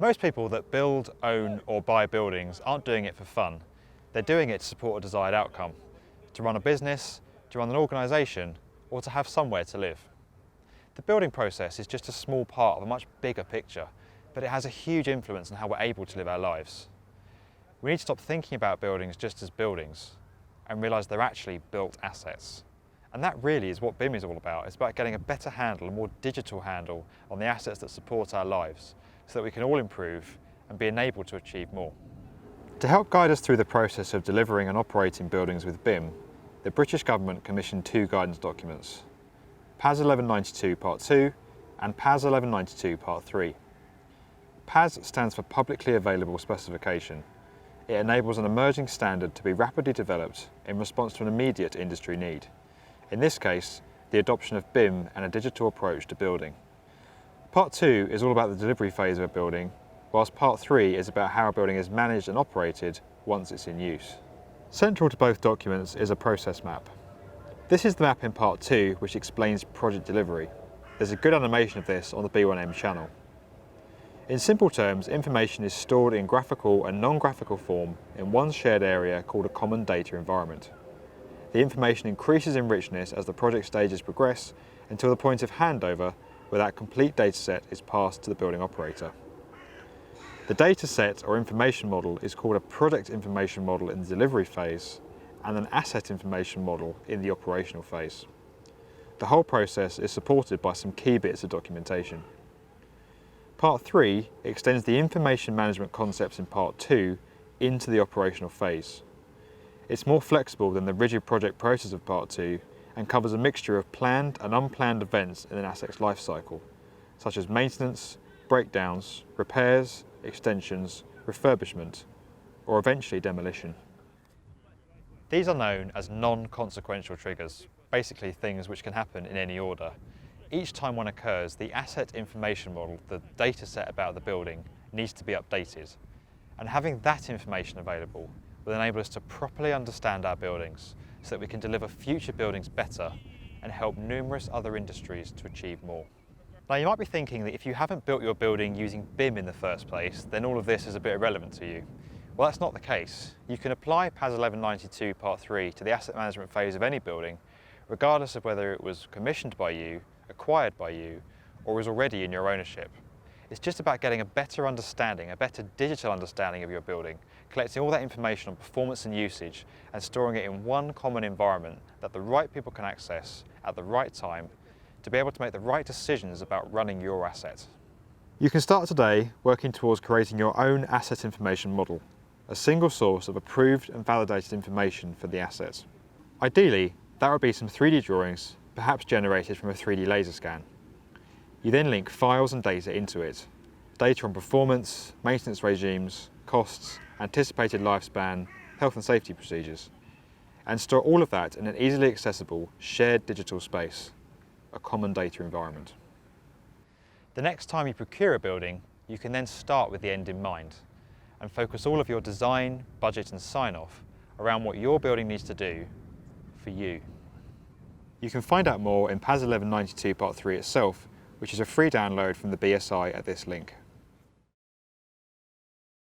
Most people that build, own or buy buildings aren't doing it for fun. They're doing it to support a desired outcome, to run a business, to run an organisation, or to have somewhere to live. The building process is just a small part of a much bigger picture, but it has a huge influence on how we're able to live our lives. We need to stop thinking about buildings just as buildings and realise they're actually built assets. And that really is what BIM is all about. It's about getting a better handle, a more digital handle on the assets that support our lives, so that we can all improve and be enabled to achieve more. To help guide us through the process of delivering and operating buildings with BIM, the British Government commissioned two guidance documents, PAS 1192 Part 2 and PAS 1192 Part 3. PAS stands for Publicly Available Specification. It enables an emerging standard to be rapidly developed in response to an immediate industry need. In this case, the adoption of BIM and a digital approach to building. Part 2 is all about the delivery phase of a building, whilst Part 3 is about how a building is managed and operated once it's in use. Central to both documents is a process map. This is the map in Part 2 which explains project delivery. There's a good animation of this on the B1M channel. In simple terms, information is stored in graphical and non-graphical form in one shared area called a common data environment. The information increases in richness as the project stages progress until the point of handover, where that complete dataset is passed to the building operator. The dataset or information model is called a product information model in the delivery phase and an asset information model in the operational phase. The whole process is supported by some key bits of documentation. Part 3 extends the information management concepts in Part 2 into the operational phase. It's more flexible than the rigid project process of Part 2 and covers a mixture of planned and unplanned events in an asset's life cycle, such as maintenance, breakdowns, repairs, extensions, refurbishment, or eventually demolition. These are known as non-consequential triggers, basically things which can happen in any order. Each time one occurs, the asset information model, the data set about the building, needs to be updated. And having that information available will enable us to properly understand our buildings so that we can deliver future buildings better and help numerous other industries to achieve more. Now you might be thinking that if you haven't built your building using BIM in the first place, then all of this is a bit irrelevant to you. Well, that's not the case. You can apply PAS 1192 Part 3 to the asset management phase of any building, regardless of whether it was commissioned by you, acquired by you, or is already in your ownership. It's just about getting a better understanding, a better digital understanding of your building, collecting all that information on performance and usage and storing it in one common environment that the right people can access at the right time to be able to make the right decisions about running your asset. You can start today working towards creating your own asset information model, a single source of approved and validated information for the asset. Ideally, that would be some 3D drawings, perhaps generated from a 3D laser scan. You then link files and data into it, data on performance, maintenance regimes, costs, anticipated lifespan, health and safety procedures, and store all of that in an easily accessible, shared digital space, a common data environment. The next time you procure a building, you can then start with the end in mind and focus all of your design, budget and sign-off around what your building needs to do for you. You can find out more in PAS 1192 Part 3 itself, which is a free download from the BSI at this link.